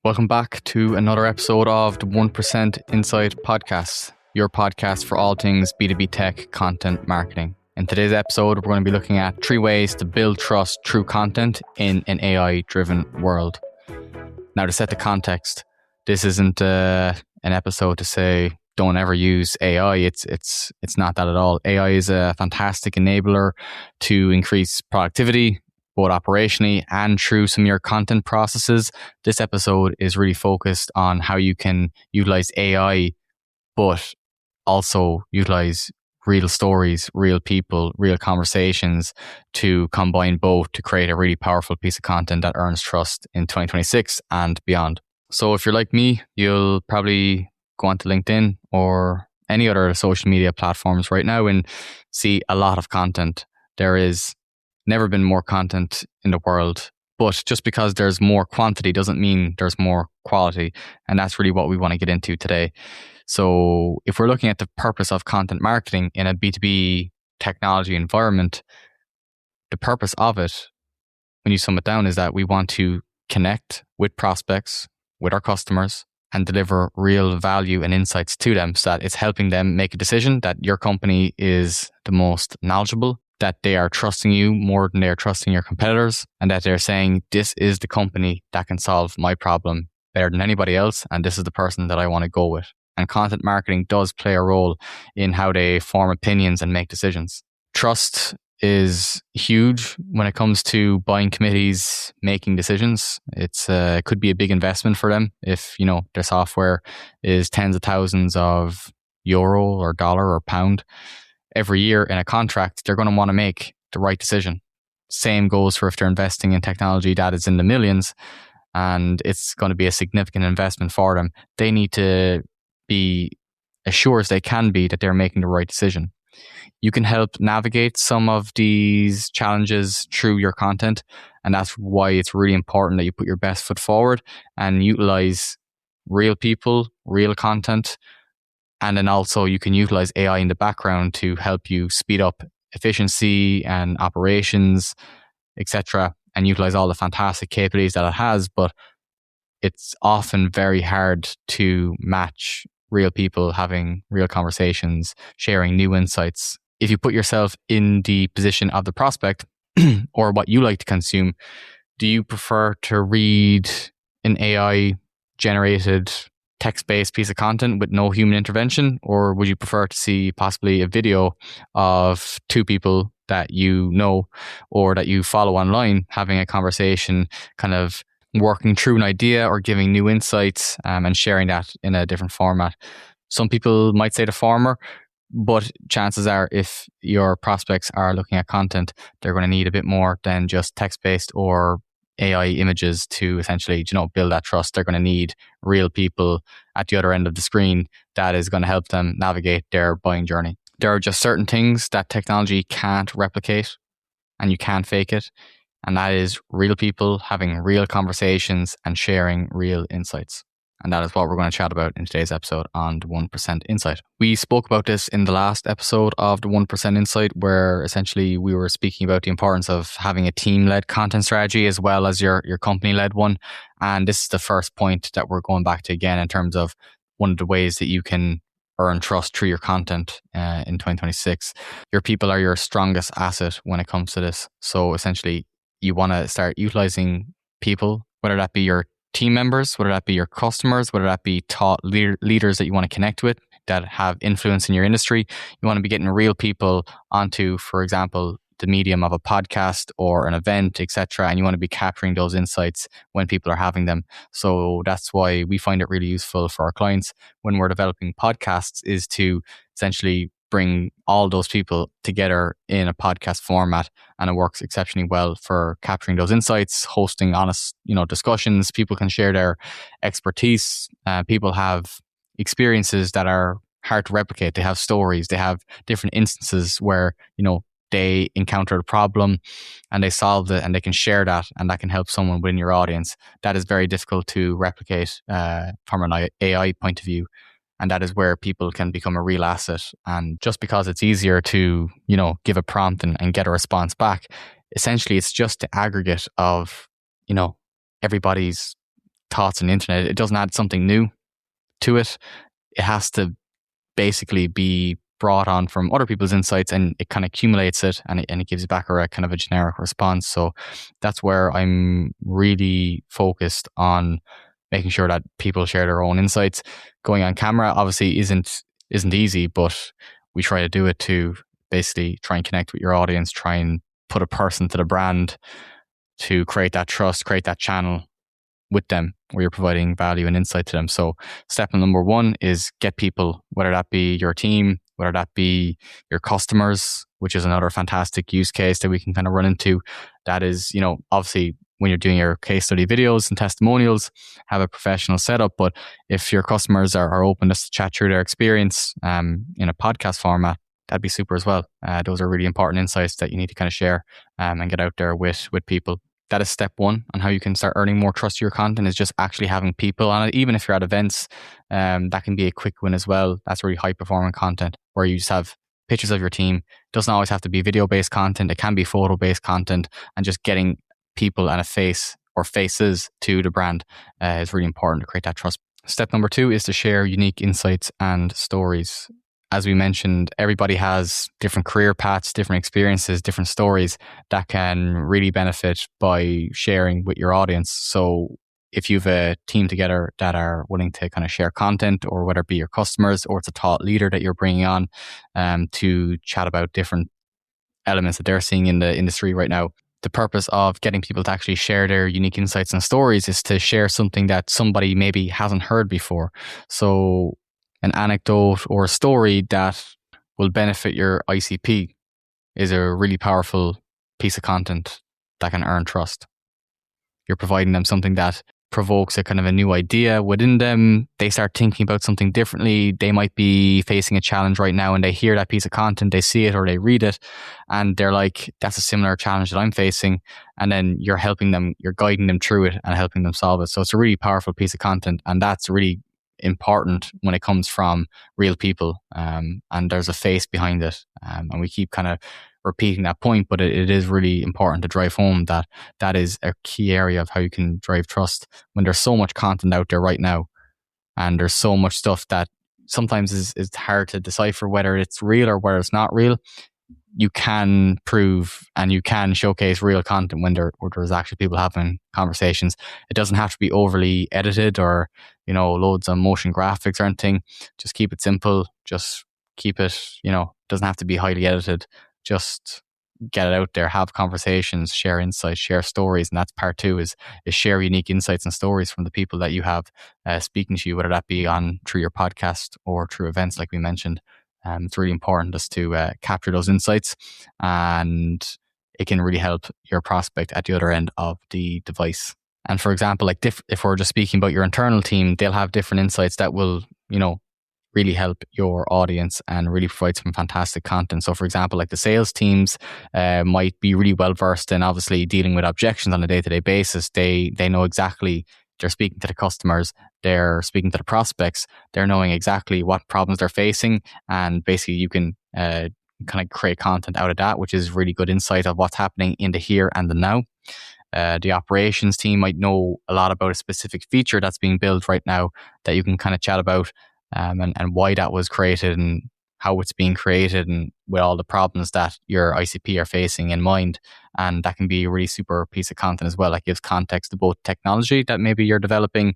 Welcome back to another episode of the 1% Insight podcast, your podcast for all things B2B tech content marketing. In today's episode, we're going to be looking at 3 ways to build trust through content in an AI-driven world. Now, to set the context, this isn't an episode to say don't ever use AI. It's not that at all. AI is a fantastic enabler to increase productivity, both operationally and through some of your content processes. This episode is really focused on how you can utilize AI, but also utilize real stories, real people, real conversations to combine both to create a really powerful piece of content that earns trust in 2026 and beyond. So if you're like me, you'll probably go onto LinkedIn or any other social media platforms right now and see a lot of content. There is never been more content in the world, but just because there's more quantity doesn't mean there's more quality. And that's really what we want to get into today. So if we're looking at the purpose of content marketing in a B2B technology environment, the purpose of it, when you sum it down, is that we want to connect with prospects, with our customers, and deliver real value and insights to them so that it's helping them make a decision that your company is the most knowledgeable, that they are trusting you more than they're trusting your competitors, and that they're saying, this is the company that can solve my problem better than anybody else, and this is the person that I want to go with. And content marketing does play a role in how they form opinions and make decisions. Trust is huge when it comes to buying committees making decisions. It could be a big investment for them if their software is tens of thousands of euro or dollar or pound. Every year in a contract, they're going to want to make the right decision. Same goes for if they're investing in technology that is in the millions and it's going to be a significant investment for them. They need to be as sure as they can be that they're making the right decision. You can help navigate some of these challenges through your content, and that's why it's really important that you put your best foot forward and utilize real people, real content. And then also you can utilize AI in the background to help you speed up efficiency and operations, etc., and utilize all the fantastic capabilities that it has. But it's often very hard to match real people having real conversations, sharing new insights. If you put yourself in the position of the prospect or what you like to consume, do you prefer to read an AI generated text-based piece of content with no human intervention, or would you prefer to see possibly a video of 2 people that you know or that you follow online having a conversation, kind of working through an idea or giving new insights and sharing that in a different format? Some people might say the former, but chances are if your prospects are looking at content, they're going to need a bit more than just text-based or AI images to essentially, build that trust. They're going to need real people at the other end of the screen that is going to help them navigate their buying journey. There are just certain things that technology can't replicate and you can't fake it. And that is real people having real conversations and sharing real insights. And that is what we're going to chat about in today's episode on the 1% Insight. We spoke about this in the last episode of the 1% Insight, where essentially we were speaking about the importance of having a team-led content strategy as well as your company-led one. And this is the first point that we're going back to again in terms of one of the ways that you can earn trust through your content in 2026. Your people are your strongest asset when it comes to this. So essentially, you want to start utilizing people, whether that be your team members, whether that be your customers, whether that be thought leaders that you want to connect with that have influence in your industry. You want to be getting real people onto, for example, the medium of a podcast or an event, etc. And you want to be capturing those insights when people are having them. So that's why we find it really useful for our clients when we're developing podcasts, is to essentially bring all those people together in a podcast format, and it works exceptionally well for capturing those insights, hosting honest, discussions. People can share their expertise. People have experiences that are hard to replicate. They have stories. They have different instances where, they encountered a problem and they solved it, and they can share that, and that can help someone within your audience. That is very difficult to replicate from an AI point of view. And that is where people can become a real asset. And just because it's easier to, give a prompt and get a response back, essentially it's just the aggregate of, everybody's thoughts on the internet, it doesn't add something new to it. It has to basically be brought on from other people's insights, and it kind of accumulates it, and it gives you back a kind of a generic response. So that's where I'm really focused on making sure that people share their own insights. Going on camera obviously isn't easy, but we try to do it to basically try and connect with your audience, try and put a person to the brand to create that trust, create that channel with them where you're providing value and insight to them. So step number one is get people, whether that be your team, whether that be your customers, which is another fantastic use case that we can kind of run into. That is, obviously when you're doing your case study videos and testimonials, have a professional setup. But if your customers are open to chat through their experience in a podcast format, that'd be super as well. Those are really important insights that you need to kind of share and get out there with people. That is step one on how you can start earning more trust to your content, is just actually having people on it. Even if you're at events, that can be a quick win as well. That's really high performing content where you just have pictures of your team. It doesn't always have to be video based content. It can be photo based content, and just getting people and a face or faces to the brand is really important to create that trust. Step number two is to share unique insights and stories. As we mentioned, everybody has different career paths, different experiences, different stories that can really benefit by sharing with your audience. So if you have a team together that are willing to kind of share content, or whether it be your customers or it's a thought leader that you're bringing on to chat about different elements that they're seeing in the industry right now, the purpose of getting people to actually share their unique insights and stories is to share something that somebody maybe hasn't heard before. So an anecdote or a story that will benefit your ICP is a really powerful piece of content that can earn trust. You're providing them something that provokes a kind of a new idea within them. They start thinking about something differently. They might be facing a challenge right now and they hear that piece of content, they see it or they read it, and they're like, that's a similar challenge that I'm facing. And then you're helping them, you're guiding them through it and helping them solve it. So it's a really powerful piece of content, and that's really important when it comes from real people, and there's a face behind it, and we keep kind of repeating that point, but it is really important to drive home that that is a key area of how you can drive trust when there's so much content out there right now, and there's so much stuff that sometimes is hard to decipher whether it's real or whether it's not real. You can prove and you can showcase real content when there's actually people having conversations. It doesn't have to be overly edited or, loads of motion graphics or anything. Just keep it simple. Just keep it, doesn't have to be highly edited. Just get it out there, have conversations, share insights, share stories. And that's part two is share unique insights and stories from the people that you have speaking to you, whether that be through your podcast or through events like we mentioned. It's really important just to capture those insights, and it can really help your prospect at the other end of the device. And for example, like if we're just speaking about your internal team, they'll have different insights that will, really help your audience and really provide some fantastic content. So for example, like the sales teams might be really well versed in obviously dealing with objections on a day-to-day basis. They know exactly, they're speaking to the customers, they're speaking to the prospects, they're knowing exactly what problems they're facing, and basically you can kind of create content out of that, which is really good insight of what's happening in the here and the now. The operations team might know a lot about a specific feature that's being built right now that you can kind of chat about, and why that was created and how it's being created, and with all the problems that your ICP are facing in mind. And that can be a really super piece of content as well. That gives context to both technology that maybe you're developing,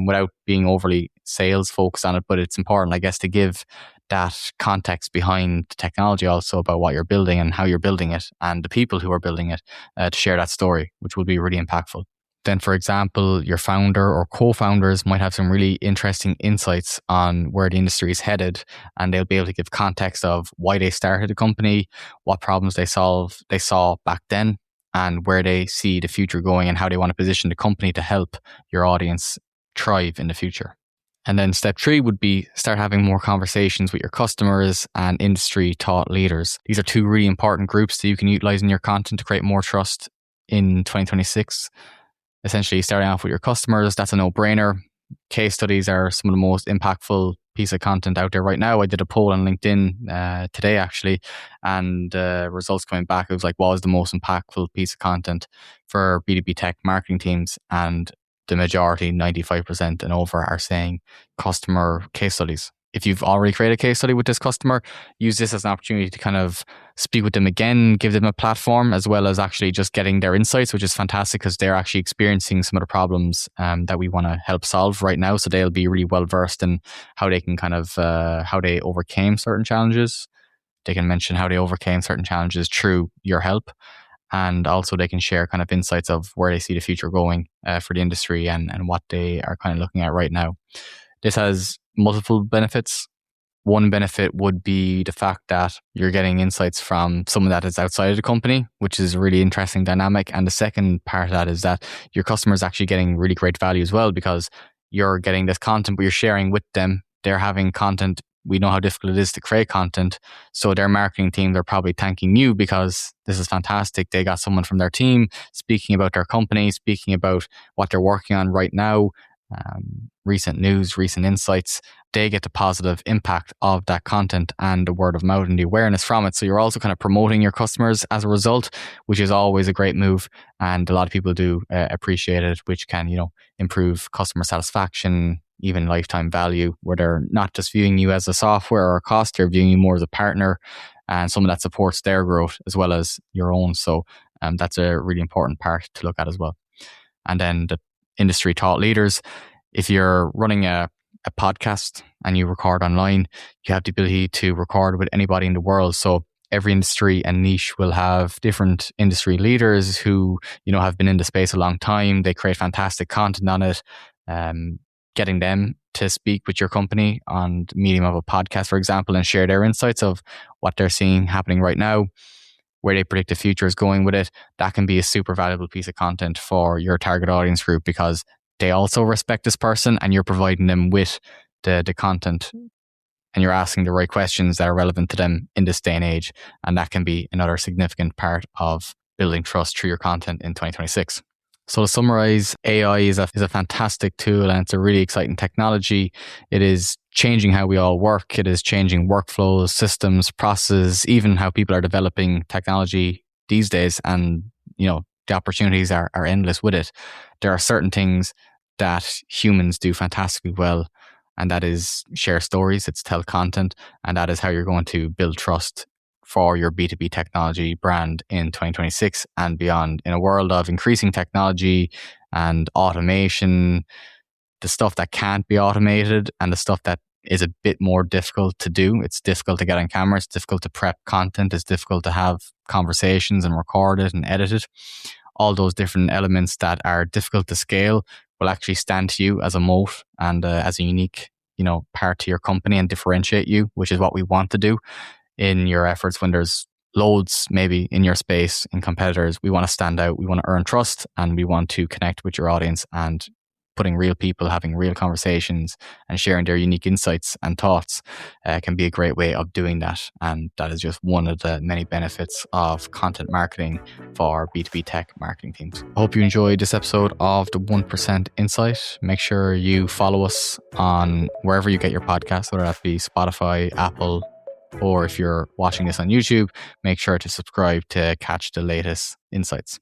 without being overly sales focused on it. But it's important, I guess, to give that context behind the technology also about what you're building and how you're building it and the people who are building it, to share that story, which will be really impactful. Then, for example, your founder or co-founders might have some really interesting insights on where the industry is headed, and they'll be able to give context of why they started the company, what problems they saw back then, and where they see the future going and how they want to position the company to help your audience thrive in the future. And then step 3 would be start having more conversations with your customers and industry thought leaders. These are 2 really important groups that you can utilize in your content to create more trust in 2026. Essentially, starting off with your customers, that's a no-brainer. Case studies are some of the most impactful piece of content out there right now. I did a poll on LinkedIn today, actually, and results coming back, it was like, what was the most impactful piece of content for B2B tech marketing teams? And the majority, 95% and over, are saying customer case studies. If you've already created a case study with this customer, use this as an opportunity to kind of speak with them again, give them a platform, as well as actually just getting their insights, which is fantastic because they're actually experiencing some of the problems that we want to help solve right now. So they'll be really well versed in how they can kind of, how they overcame certain challenges. They can mention how they overcame certain challenges through your help. And also they can share kind of insights of where they see the future going for the industry and what they are kind of looking at right now. This has multiple benefits. One benefit would be the fact that you're getting insights from someone that is outside of the company, which is a really interesting dynamic. And the second part of that is that your customer is actually getting really great value as well, because you're getting this content, but you're sharing with them. They're having content. We know how difficult it is to create content. So their marketing team, they're probably thanking you because this is fantastic. They got someone from their team speaking about their company, speaking about what they're working on right now, recent news, recent insights. They get the positive impact of that content and the word of mouth and the awareness from it. So you're also kind of promoting your customers as a result, which is always a great move. And a lot of people do appreciate it, which can, improve customer satisfaction, even lifetime value, where they're not just viewing you as a software or a cost, they're viewing you more as a partner and someone that supports their growth as well as your own. So that's a really important part to look at as well. And then the industry thought leaders, if you're running a podcast and you record online, you have the ability to record with anybody in the world. So every industry and niche will have different industry leaders who, have been in the space a long time. They create fantastic content on it. Getting them to speak with your company on the medium of a podcast, for example, and share their insights of what they're seeing happening right now, where they predict the future is going with it, that can be a super valuable piece of content for your target audience group, because they also respect this person and you're providing them with the content and you're asking the right questions that are relevant to them in this day and age. And that can be another significant part of building trust through your content in 2026. So to summarize, AI is a fantastic tool and it's a really exciting technology. It is changing how we all work. It is changing workflows, systems, processes, even how people are developing technology these days. And, the opportunities are endless with it. There are certain things that humans do fantastically well, and that is share stories, it's tell content, and that is how you're going to build trust for your B2B technology brand in 2026 and beyond. In a world of increasing technology and automation, the stuff that can't be automated and the stuff that is a bit more difficult to do. It's difficult to get on camera. It's difficult to prep content. It's difficult to have conversations and record it and edit it. All those different elements that are difficult to scale will actually stand to you as a moat and as a unique, part to your company and differentiate you, which is what we want to do in your efforts when there's loads maybe in your space in competitors. We want to stand out. We want to earn trust and we want to connect with your audience, and putting real people, having real conversations and sharing their unique insights and thoughts can be a great way of doing that. And that is just one of the many benefits of content marketing for B2B tech marketing teams. I hope you enjoyed this episode of the 1% Insight. Make sure you follow us on wherever you get your podcasts, whether that be Spotify, Apple, or if you're watching this on YouTube, make sure to subscribe to catch the latest insights.